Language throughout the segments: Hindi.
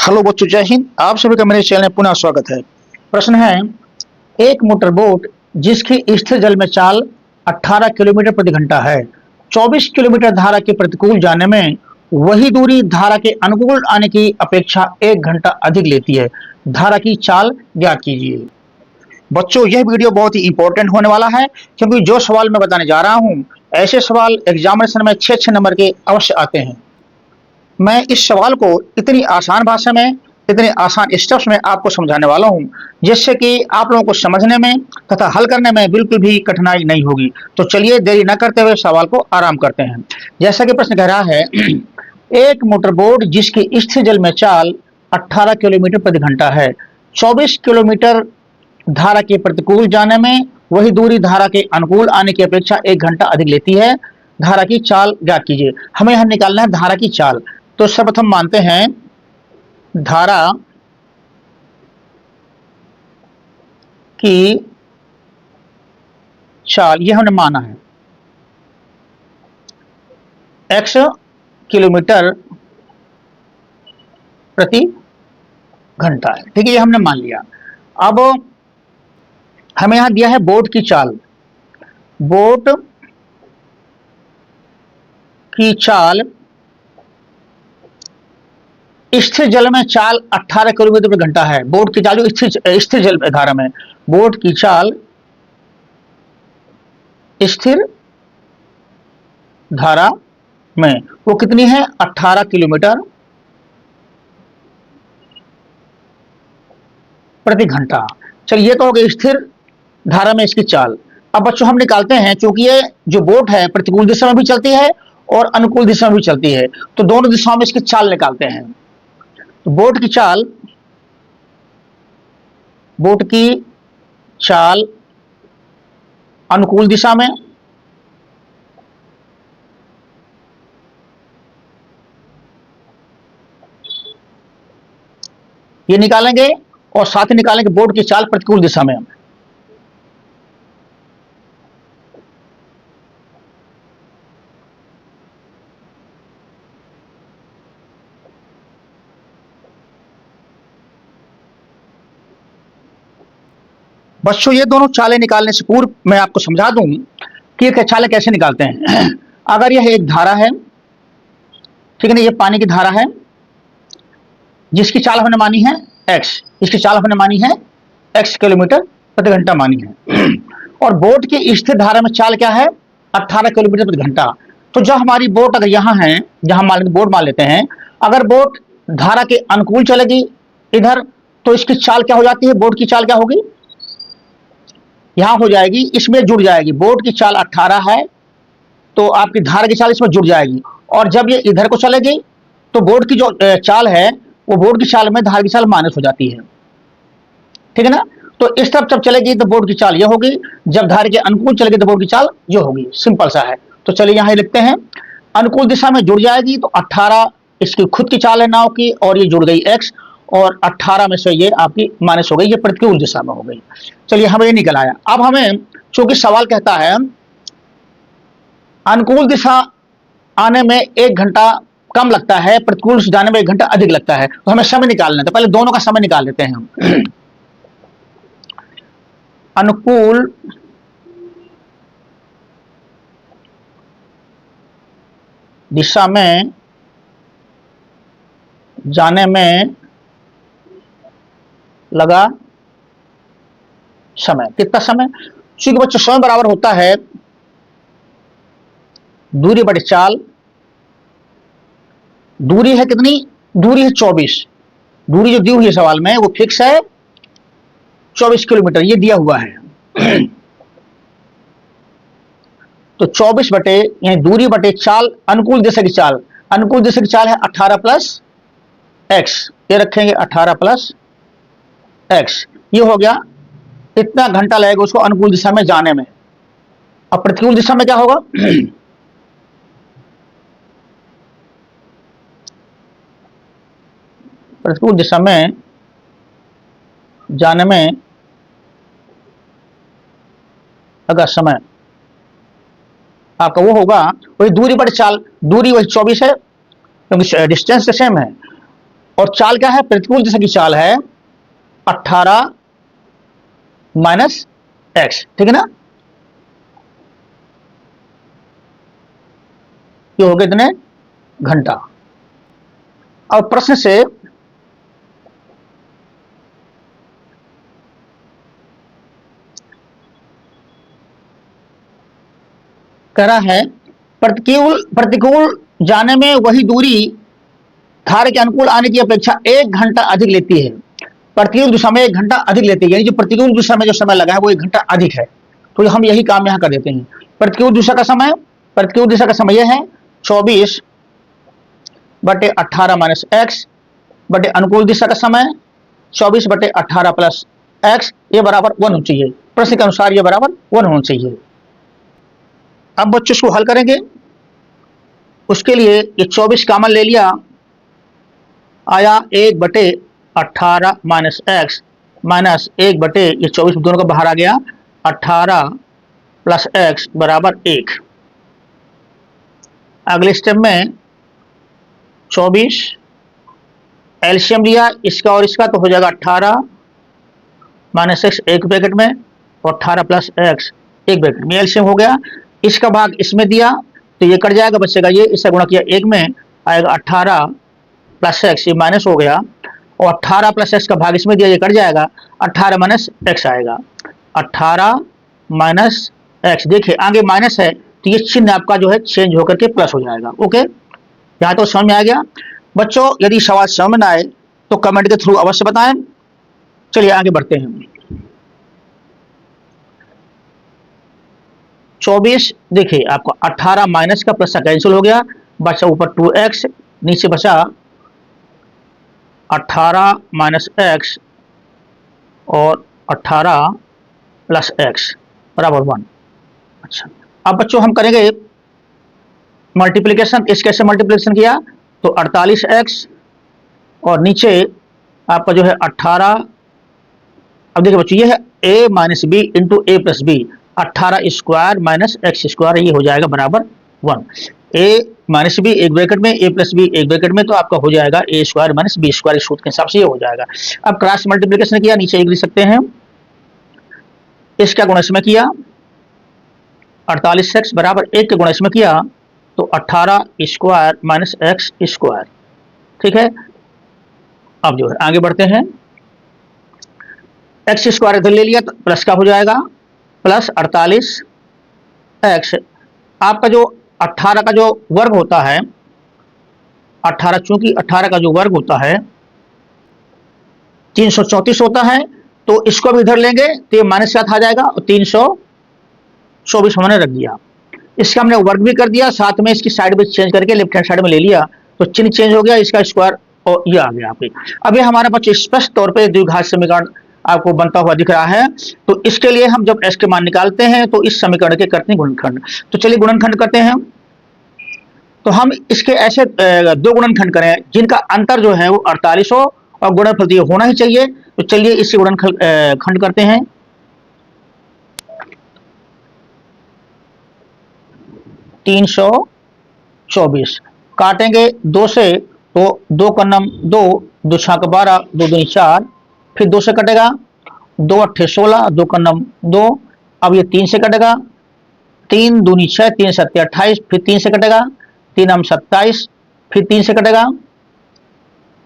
हेलो बच्चों, जय हिंद। आप सभी का मेरे चैनल में पुनः स्वागत है। प्रश्न है, एक मोटर बोट जिसकी स्थिर जल में चाल 18 किलोमीटर प्रति घंटा है, 24 किलोमीटर धारा के प्रतिकूल जाने में वही दूरी धारा के अनुकूल आने की अपेक्षा 1 घंटा अधिक लेती है। धारा की चाल ज्ञात कीजिए। बच्चों, यह वीडियो बहुत ही इंपॉर्टेंट होने वाला है, क्योंकि जो सवाल मैं बताने जा रहा हूं, ऐसे सवाल एग्जामिनेशन में 6 नंबर के अवश्य आते हैं। मैं इस सवाल को इतनी आसान भाषा में, इतने आसान स्टेप्स में आपको समझाने वाला हूं, जिससे कि आप लोगों को समझने में तथा हल करने में बिल्कुल भी कठिनाई नहीं होगी। तो चलिए देरी न करते हुए सवाल को आराम करते हैं। जैसा कि प्रश्न कह रहा है, एक मोटरबोट जिसकी स्थिर जल में चाल 18 किलोमीटर प्रति घंटा है, 24 किलोमीटर धारा के प्रतिकूल जाने में वही दूरी धारा के अनुकूल आने की अपेक्षा 1 घंटा अधिक लेती है। धारा की चाल ज्ञात कीजिए। हमें यहां निकालना है धारा की चाल। तो सर्वप्रथम मानते हैं धारा की चाल, यह हमने माना है x किलोमीटर प्रति घंटा है। ठीक है, ये हमने मान लिया। अब हमें यहां दिया है बोट की चाल। बोट की चाल, स्थिर जल में चाल 18 किलोमीटर प्रति घंटा है। बोट की चाल जो स्थिर जल धारा में, बोट की चाल स्थिर धारा में वो कितनी है? 18 किलोमीटर प्रति घंटा। चलिए, ये तो हो गई स्थिर धारा में इसकी चाल। अब बच्चों हम निकालते हैं, क्योंकि ये जो बोट है प्रतिकूल दिशा में भी चलती है और अनुकूल दिशा में भी चलती है, तो दोनों दिशाओं में इसकी चाल निकालते हैं। तो बोट की चाल, बोट की चाल अनुकूल दिशा में ये निकालेंगे और साथ ही निकालेंगे बोट की चाल प्रतिकूल दिशा में। बच्चों, ये दोनों चालें निकालने से पूर्व मैं आपको समझा दूं कि ये चालें कैसे निकालते हैं। अगर यह एक धारा है, ठीक है ना, ये पानी की धारा है जिसकी चाल हमने मानी है x, इसकी चाल हमने मानी है x किलोमीटर प्रति घंटा मानी है। और बोट की स्थिर धारा में चाल क्या है? 18 किलोमीटर प्रति घंटा। तो जब हमारी बोट अगर यहां है, जहां मान बोट मान लेते हैं, अगर बोट धारा के अनुकूल चलेगी इधर, तो इसकी चाल क्या हो जाती है? बोट की चाल क्या होगी? यहां हो जाएगी, इसमें जुड़ जाएगी। बोट की चाल 18 है, तो आपकी धारा की चाल इसमें जुड़ जाएगी। और जब ये इधर को चलेगी, तो बोट की जो चाल है, वो बोट की चाल में धारा की चाल माइनस हो जाती है। ठीक है ना? तो इस तरफ जब चलेगी तो बोट की चाल ये होगी, जब धारा के अनुकूल चलेगी तो बोट की चाल ये होगी। सिंपल सा है। तो चलिए यहां लिखते हैं, अनुकूल दिशा में जुड़ जाएगी तो 18 इसकी खुद की चाल है नाव की, और ये जुड़ गई x, और 18 में से ये आपकी माइनस हो गई, ये प्रतिकूल दिशा में हो गई। चलिए, हमें ये निकल आया। अब हमें, चूंकि सवाल कहता है अनुकूल दिशा आने में 1 घंटा कम लगता है, प्रतिकूल से जाने में 1 घंटा अधिक लगता है, तो हमें समय निकालना है। तो पहले दोनों का समय निकाल लेते हैं हम। अनुकूल दिशा में जाने में लगा समय, कितना समय? चूंकि बच्चों समय बराबर होता है दूरी बटे चाल। दूरी है कितनी? दूरी है 24। दूरी जो दी हुई है सवाल में वो फिक्स है 24 किलोमीटर, ये दिया हुआ है। तो 24 बटे, यानी दूरी बटे चाल, अनुकूल दिशा की चाल। अनुकूल दिशा की चाल है 18 प्लस x, ये रखेंगे 18 प्लस x, ये हो गया। इतना घंटा लगेगा उसको अनुकूल दिशा में जाने में। अब प्रतिकूल दिशा में क्या होगा? प्रतिकूल दिशा में जाने में अगर समय आपका वो होगा, वही दूरी बटे चाल। दूरी वही 24 है, क्योंकि डिस्टेंस सेम है। और चाल क्या है, प्रतिकूल दिशा की चाल है 18 माइनस एक्स, ठीक है ना। ये हो गए इतने घंटा। अब प्रश्न से कह रहा है प्रतिकूल प्रतिकूल जाने में वही दूरी धारा के अनुकूल आने की अपेक्षा 1 घंटा अधिक लेती है। प्रतिकूल दिशा में 1 घंटा अधिक लेती है, यानी जो प्रतिकूल दिशा में जो समय लगा है वो 1 घंटा अधिक है। तो हम यही काम यहाँ कर देते हैं। प्रतिकूल दिशा का समय, प्रतिकूल दिशा का समय यह है 24/18 माइनस एक्स बटे अनुकूल दिशा का समय 24/18 प्लस एक्स, ये बराबर 1 होना चाहिए। प्रश्न के अनुसार ये बराबर 1 होना चाहिए। अब बच्चों इसको हल करेंगे। उसके लिए ये 24 कॉमन ले लिया, आया 1/18 माइनस एक्स माइनस 1 ये 24 दोनों का बाहर आ गया 18 प्लस एक्स बराबर 1। अगले स्टेप में 24 एलसीएम लिया इसका और इसका, तो हो जाएगा 18 माइनस एक्स एक ब्रैकेट में और 18 प्लस एक्स एक ब्रैकेट में, एलसीएम हो गया। इसका भाग इसमें दिया तो ये कट जाएगा, बचेगा ये, इससे गुणा किया 1 में आएगा 18 प्लस एक्स, ये माइनस हो गया, और 18 प्लस एक्स का भाग इसमें दिया, ये कट जाएगा, 18 माइनस एक्स आएगा, 18 माइनस एक्स। देखिए आगे माइनस है तो ये चिन्ह आपका जो है चेंज होकर के प्लस हो जाएगा। ओके, यहाँ तो समझ में आ गया। बच्चों यदि सवाल समझ में आए तो कमेंट के थ्रू अवश्य बताएं। चलिए आगे बढ़ते हैं। 24 देखिए आपको 18 माइनस का प्लस कैंसिल हो गया, बचा ऊपर 2x, नीचे बचा 18 माइनस एक्स और 18 प्लस एक्स बराबर 1। अच्छा, अब बच्चों हम करेंगे मल्टीप्लिकेशन। इस कैसे मल्टीप्लिकेशन किया तो 48x और नीचे आपका जो है 18। अब देखिए बच्चों ये है a minus B into A plus B, 18 square minus X square, ये हो जाएगा बराबर 1। a माइनस बी एक ब्रैकेट में, a प्लस बी एक ब्रैकेट में, तो आपका हो जाएगा a square minus B square, सूत्र के हिसाब से ये हो जाएगा। अब क्रॉस मल्टीप्लिकेशन किया, नीचे एक लिख सकते हैं, इसका गुणा इसमें किया 48x बराबर 1 के गुणा इसमें किया तो 18 स्क्वायर माइनस एक्स स्क्वायर, ठीक है। अब जो है आगे बढ़ते हैं, एक्स स्क्वायर इधर ले लिया तो प्लस का हो जाएगा प्लस 48x। आपका जो 18 का जो वर्ग होता है, 18 चूंकि 18 का जो वर्ग होता है 334 होता है, तो इसको भी इधर लेंगे तो ये माइनस का आ जाएगा और 324 हमने रख दिया। इसका हमने वर्ग भी कर दिया, साथ में इसकी साइड भी चेंज करके लेफ्ट हैंड साइड में ले लिया तो चिन्ह चेंज हो गया, इसका स्क्वायर और ये आ गया आपके। अब ये हमारे पास स्पष्ट तौर पे द्विघात समीकरण आपको बनता हुआ दिख रहा है। तो इसके लिए हम जब s के मान निकालते हैं तो इस समीकरण के करते हैं गुणनखंड। तो चलिए गुणनखंड करते हैं। तो हम इसके ऐसे 2 गुणनखंड करें जिनका अंतर जो है वो 48 हो और गुणनफल तो ये होना ही चाहिए। तो चलिए इससे गुणनखंड करते हैं। तीन 324 काटेंगे 2 से तो 2 का नम 2, 2 छाक 12, 2 दूनी 4, फिर 2 से कटेगा 2 अट्ठे 16, 2 का नम 2। अब ये 3 से कटेगा, 3 दूनी 6, 3 सत्ते 28, फिर 3 से कटेगा, 3 हम 27, फिर 3 से कटेगा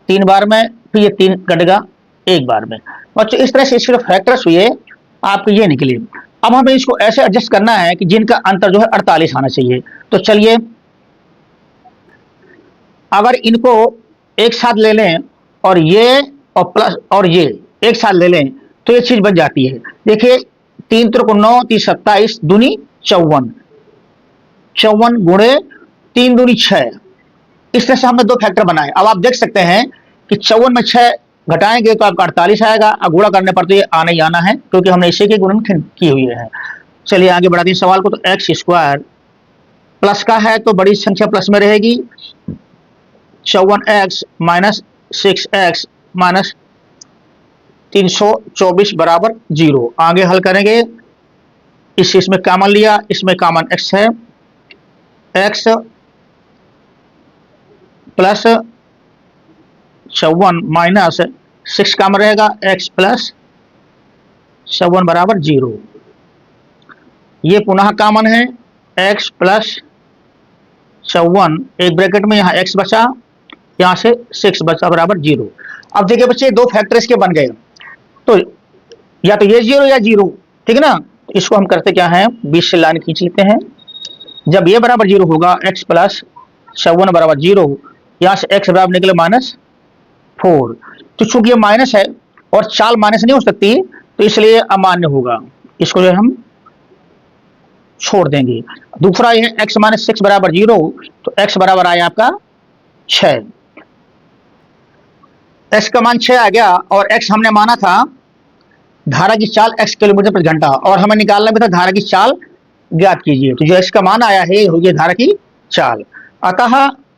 3 बार में, फिर ये 3 कटेगा 1 बार में। बच्चों इस तरह से इसके फैक्टर्स हुए आपके ये निकले। अब हमें इसको ऐसे एडजस्ट करना है कि जिनका अंतर जो है 48 आना चाहिए। तो चलिए अगर इनको एक साथ ले लें और ये और प्लस और ये एक साथ ले लें तो ये चीज बन जाती है। देखिए 3 त्रिक 9, 3 27, दूनी 54, 54 गुणे 3 दूनी 6। इस तरह से हमने 2 फैक्टर बनाए। अब आप देख सकते हैं कि 54 में 6 घटाएंगे तो आपका 48 आएगा, और गुणा करने पर तो ये आना ही आना है क्योंकि हमने इसी के गुणनखंड किए हुए हैं। चलिए आगे बढ़ाते हैं सवाल को। तो एक्स स्क्वायर प्लस का है तो बड़ी संख्या प्लस में रहेगी, 54x माइनस 6x माइनस 324 बराबर 0। आगे हल करेंगे, इसमें कॉमन लिया, इसमें कॉमन x है, x प्लस 54 माइनस 6 कॉमन रहेगा, x प्लस 54 बराबर 0। ये पुनः कॉमन है, x प्लस 54, एक ब्रैकेट में यहाँ x बचा, यहाँ से 6 बचा बराबर 0। अब देखिए बच्चे दो फैक्टर इसके बन गए, तो या तो ये 0 या 0, ठीक है ना। इसको हम करते क्या है, 20 से लाइन खींच लेते हैं। जब ये बराबर 0 होगा, x प्लस 54 बराबर 0, यहाँ से x बराबर निकले -4। तो चूंकि ये माइनस है और चाल माइनस नहीं हो सकती, तो इसलिए अमान्य होगा, इसको जो हम छोड़ देंगे। दूसरा ये x माइनस 6 बराबर 0, तो x बराबर आया आपका 6। x का मान 6 आ गया, और x हमने माना था धारा की चाल x किलोमीटर प्रति घंटा, और हमें निकालना भी था धारा की चाल ज्ञात कीजिए। तो जो x का मान आया है ये होगी धारा की चाल। अतः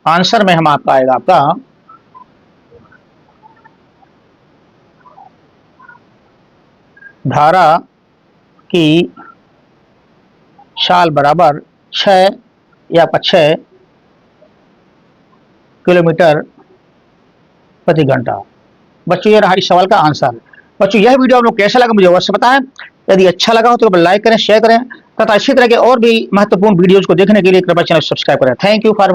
आंसर में हम आपका आएगा आपका धारा की चाल बराबर 6 या 6 किलोमीटर प्रति घंटा। बच्चों ये रहा इस सवाल का आंसर। बच्चों यह वीडियो आप लोग कैसा लगा मुझे अवश्य बताएं। यदि अच्छा लगा हो तो लाइक करें, शेयर करें, तथा इसी तरह के और भी महत्वपूर्ण वीडियोज को देखने के लिए कृपया चैनल सब्सक्राइब करें। Thank you for